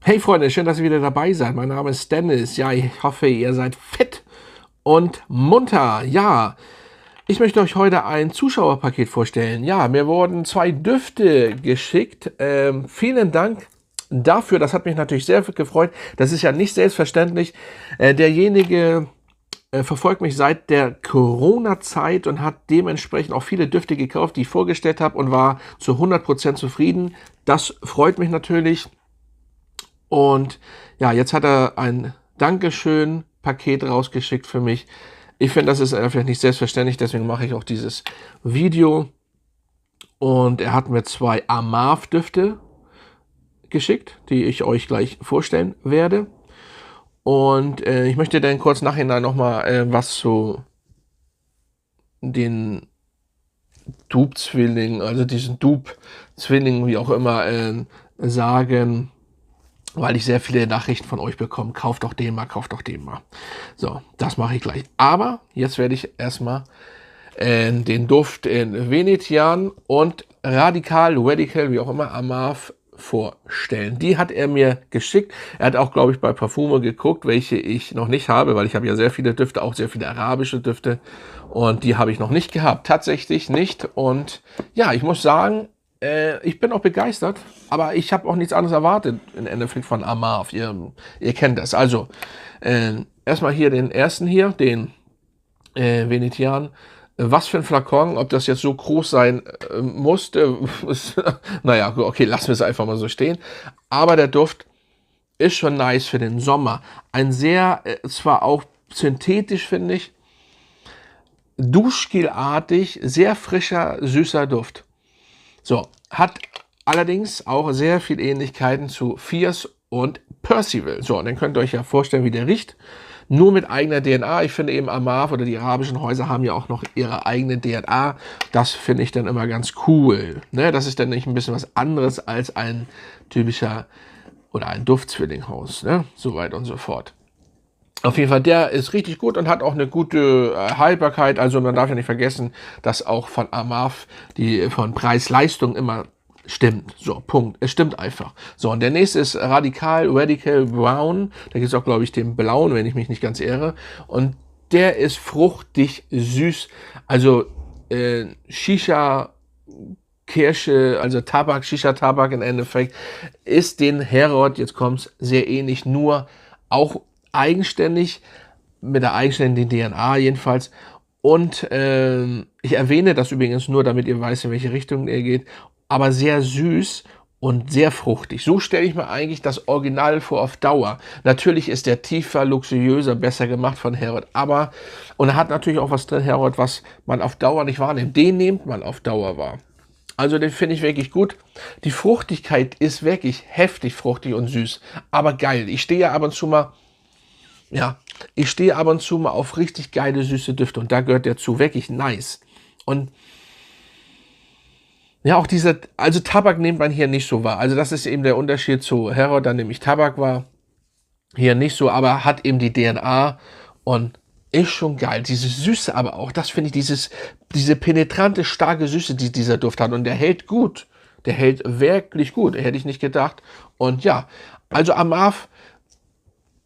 Hey Freunde, schön, dass ihr wieder dabei seid. Mein Name ist Dennis. Ja, ich hoffe, ihr seid fit und munter. Ja, ich möchte euch heute ein Zuschauerpaket vorstellen. Ja, mir wurden 2 Düfte geschickt. Vielen Dank dafür. Das hat mich natürlich sehr gefreut. Das ist ja nicht selbstverständlich. Derjenige verfolgt mich seit der Corona-Zeit und hat dementsprechend auch viele Düfte gekauft, die ich vorgestellt habe, und war zu 100% zufrieden. Das freut mich natürlich. Und ja, jetzt hat er ein Dankeschön-Paket rausgeschickt für mich. Ich finde, das ist vielleicht nicht selbstverständlich, deswegen mache ich auch dieses Video. Und er hat mir 2 Amave-Düfte geschickt, die ich euch gleich vorstellen werde. Und ich möchte dann kurz nachhinein nochmal was zu den Dupe-Zwillingen, also diesen Dupe-Zwillingen, wie auch immer, sagen, weil ich sehr viele Nachrichten von euch bekomme. Kauft doch den mal, kauft doch den mal. So, das mache ich gleich. Aber jetzt werde ich erstmal den Duft in Venetian und Radical, wie auch immer, Amave vorstellen. Die hat er mir geschickt. Er hat auch, glaube ich, bei Parfume geguckt, welche ich noch nicht habe, weil ich habe ja sehr viele Düfte, auch sehr viele arabische Düfte, und die habe ich noch nicht gehabt. Tatsächlich nicht. Und ja, ich muss sagen, ich bin auch begeistert, aber ich habe auch nichts anderes erwartet im Endeffekt von Amave. Ihr kennt das. Also, erstmal hier den ersten hier, den Venetian. Was für ein Flakon, ob das jetzt so groß sein musste, naja, okay, lassen wir es einfach mal so stehen. Aber der Duft ist schon nice für den Sommer. Ein sehr, zwar auch synthetisch, finde ich, Duschgelartig, sehr frischer, süßer Duft. So, hat allerdings auch sehr viel Ähnlichkeiten zu Fierce und Percival. So, und dann könnt ihr euch ja vorstellen, wie der riecht. Nur mit eigener DNA. Ich finde eben Amave oder die arabischen Häuser haben ja auch noch ihre eigene DNA. Das finde ich dann immer ganz cool. Ne? Das ist dann nicht ein bisschen was anderes als ein typischer oder ein Duftzwillinghaus. Ne? So weit und so fort. Auf jeden Fall, der ist richtig gut und hat auch eine gute Haltbarkeit. Also man darf ja nicht vergessen, dass auch von Amave die von Preis-Leistung immer stimmt. So, Punkt. Es stimmt einfach. So, und der nächste ist Radical Brown. Da gibt es auch, glaube ich, den blauen, wenn ich mich nicht ganz irre. Und der ist fruchtig süß. Also Shisha, Kirsche, also Tabak, Shisha-Tabak im Endeffekt, ist den Herod, jetzt kommt's, sehr ähnlich, nur auch eigenständig, mit der eigenständigen DNA jedenfalls. Und ich erwähne das übrigens nur, damit ihr weißt, in welche Richtung er geht, aber sehr süß und sehr fruchtig. So stelle ich mir eigentlich das Original vor auf Dauer. Natürlich ist der tiefer, luxuriöser, besser gemacht von Herod, aber, und er hat natürlich auch was drin, Herod, was man auf Dauer nicht wahrnimmt. Den nimmt man auf Dauer wahr. Also den finde ich wirklich gut. Die Fruchtigkeit ist wirklich heftig fruchtig und süß, aber geil. Ich stehe ja ab und zu mal auf richtig geile, süße Düfte und da gehört der zu, wirklich nice. Und ja, auch also Tabak nimmt man hier nicht so wahr. Also das ist eben der Unterschied zu Herod, da nehme ich Tabak wahr. Hier nicht so, aber hat eben die DNA und ist schon geil. Diese Süße aber auch, das finde ich, diese penetrante, starke Süße, die dieser Duft hat. Und der hält gut. Der hält wirklich gut. Hätte ich nicht gedacht. Und ja, also Amave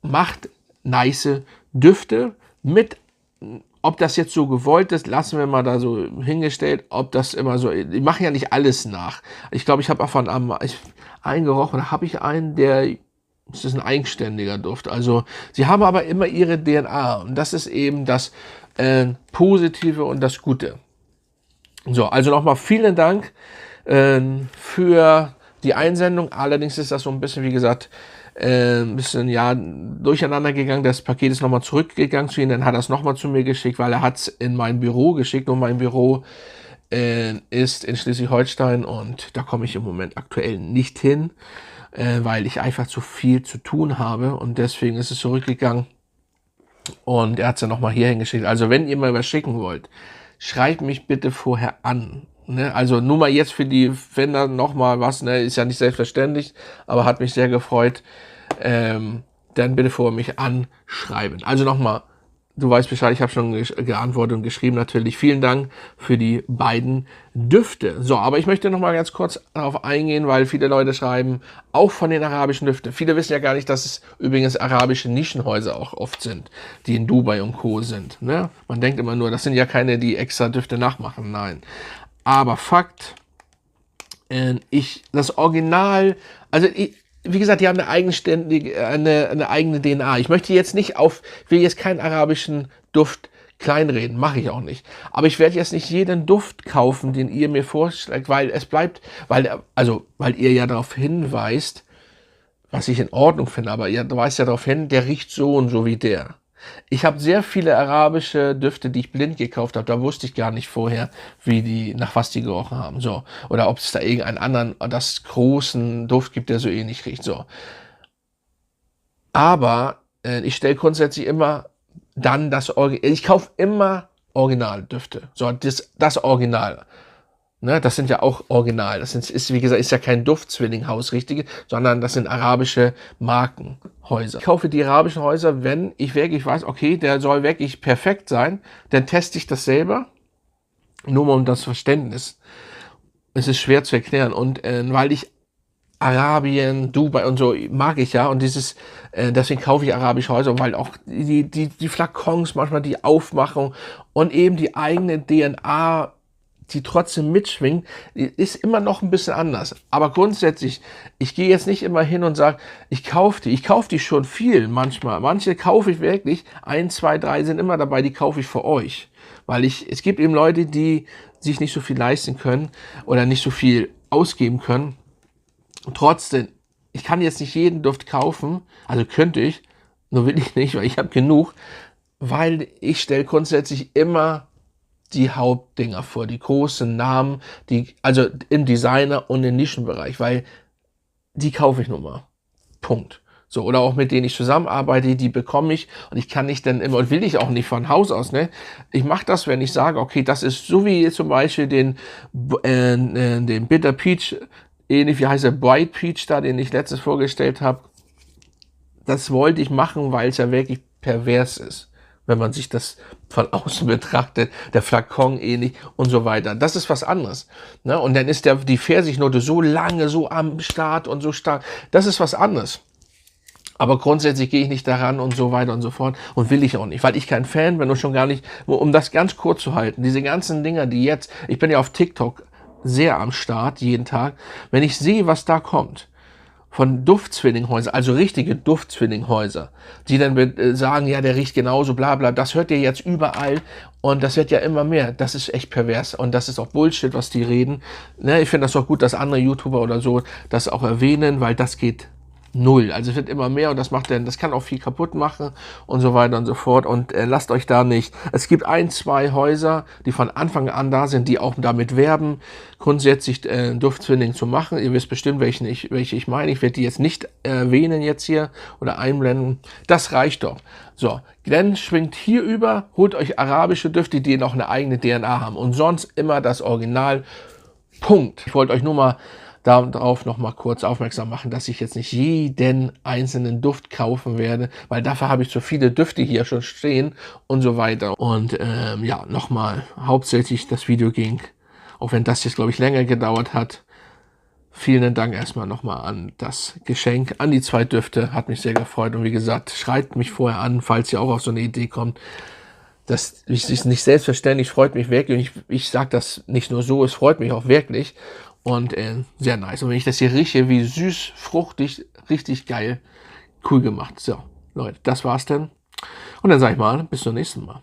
macht nice Düfte mit, ob das jetzt so gewollt ist, lassen wir mal da so hingestellt, ob das immer so, die machen ja nicht alles nach. Ich glaube, ich habe auch von einen gerochen, oder habe ich einen, das ist ein eigenständiger Duft. Also sie haben aber immer ihre DNA und das ist eben das Positive und das Gute. So, also nochmal vielen Dank für die Einsendung. Allerdings ist das so ein bisschen, wie gesagt, ein bisschen durcheinander gegangen. Das Paket ist nochmal zurückgegangen zu ihm, dann hat er es nochmal zu mir geschickt, weil er hat es in mein Büro geschickt und mein Büro ist in Schleswig-Holstein und da komme ich im Moment aktuell nicht hin, weil ich einfach zu viel zu tun habe und deswegen ist es zurückgegangen und er hat es dann nochmal hier hingeschickt. Also wenn ihr mal was schicken wollt, schreibt mich bitte vorher an. Ne? Also nur mal jetzt wenn da nochmal was, ne, ist ja nicht selbstverständlich, aber hat mich sehr gefreut. Dann bitte vorher mich anschreiben. Also nochmal du weißt Bescheid, ich habe schon geantwortet und geschrieben natürlich. Vielen Dank für die beiden Düfte. So, aber ich möchte noch mal ganz kurz darauf eingehen, weil viele Leute schreiben, auch von den arabischen Düften. Viele wissen ja gar nicht, dass es übrigens arabische Nischenhäuser auch oft sind, die in Dubai und Co. sind. Ne? Man denkt immer nur, das sind ja keine, die extra Düfte nachmachen. Nein. Aber Fakt, das Original, also wie gesagt, die haben eine eigenständige, eine eigene DNA. Ich möchte jetzt nicht will jetzt keinen arabischen Duft kleinreden, mache ich auch nicht. Aber ich werde jetzt nicht jeden Duft kaufen, den ihr mir vorschlägt, weil es bleibt, weil ihr ja darauf hinweist, was ich in Ordnung finde, aber ihr weist ja darauf hin, der riecht so und so wie der. Ich habe sehr viele arabische Düfte, die ich blind gekauft habe. Da wusste ich gar nicht vorher, nach was die gerochen haben. So. Oder ob es da irgendeinen anderen, großen Duft gibt, der so ähnlich riecht. So. Aber ich stelle grundsätzlich immer dann ich kaufe immer Originaldüfte. So, das Original. Ne, das sind ja auch Original. Ist, wie gesagt, ist ja kein Duftzwillinghaus, richtige, sondern das sind arabische Markenhäuser. Ich kaufe die arabischen Häuser, wenn ich wirklich weiß, okay, der soll wirklich perfekt sein, dann teste ich das selber, nur mal um das Verständnis. Es ist schwer zu erklären und weil ich Arabien, Dubai und so mag ich ja und deswegen kaufe ich arabische Häuser, weil auch die Flakons manchmal die Aufmachung und eben die eigene DNA, die trotzdem mitschwingt, ist immer noch ein bisschen anders. Aber grundsätzlich, ich gehe jetzt nicht immer hin und sage, ich kaufe die schon viel manchmal. Manche kaufe ich wirklich, 1, 2, 3 sind immer dabei, die kaufe ich für euch. Weil es gibt eben Leute, die sich nicht so viel leisten können oder nicht so viel ausgeben können. Und trotzdem, ich kann jetzt nicht jeden Duft kaufen, also könnte ich, nur will ich nicht, weil ich habe genug, weil ich stelle grundsätzlich immer die Hauptdinger vor, die großen Namen, also im Designer- und im Nischenbereich, weil die kaufe ich nun mal. Punkt. So, oder auch mit denen ich zusammenarbeite, die bekomme ich und ich kann nicht dann immer, und will ich auch nicht von Haus aus, ne? Ich mache das, wenn ich sage, okay, das ist so wie zum Beispiel den Bitter Peach, ähnlich wie heißt der Bright Peach da, den ich letztes vorgestellt habe. Das wollte ich machen, weil es ja wirklich pervers ist, wenn man sich das von außen betrachtet, der Flakon ähnlich und so weiter. Das ist was anderes. Ne? Und dann ist die Pfirsichnote so lange, so am Start und so stark. Das ist was anderes. Aber grundsätzlich gehe ich nicht daran und so weiter und so fort und will ich auch nicht, weil ich kein Fan bin und schon gar nicht, um das ganz kurz zu halten, diese ganzen Dinger, ich bin ja auf TikTok sehr am Start, jeden Tag, wenn ich sehe, was da kommt, von Duftzwillinghäusern, also richtige Duftzwillinghäuser, die dann sagen, ja, der riecht genauso, bla bla, das hört ihr jetzt überall und das wird ja immer mehr. Das ist echt pervers und das ist auch Bullshit, was die reden. Ne, ich finde das auch gut, dass andere YouTuber oder so das auch erwähnen, weil das geht null. Also es wird immer mehr und das kann auch viel kaputt machen und so weiter und so fort. Und lasst euch da nicht. Es gibt 1, 2 Häuser, die von Anfang an da sind, die auch damit werben, grundsätzlich Duftzwilling zu machen. Ihr wisst bestimmt, welche ich meine. Ich werde die jetzt nicht erwähnen jetzt hier oder einblenden. Das reicht doch. So, dann schwingt hier über, holt euch arabische Düfte, die noch eine eigene DNA haben. Und sonst immer das Original. Punkt. Ich wollte euch nur mal darauf noch mal kurz aufmerksam machen, dass ich jetzt nicht jeden einzelnen Duft kaufen werde, weil dafür habe ich so viele Düfte hier schon stehen und so weiter. Und ja, nochmal, hauptsächlich das Video ging, auch wenn das jetzt, glaube ich, länger gedauert hat. Vielen Dank erstmal nochmal an das Geschenk, an die 2 Düfte, hat mich sehr gefreut. Und wie gesagt, schreibt mich vorher an, falls ihr auch auf so eine Idee kommt. Das ist nicht selbstverständlich, freut mich wirklich. Und ich sage das nicht nur so, es freut mich auch wirklich. Und sehr nice. Und wenn ich das hier rieche, wie süß, fruchtig, richtig geil, cool gemacht. So, Leute, das war's dann. Und dann sage ich mal, bis zum nächsten Mal.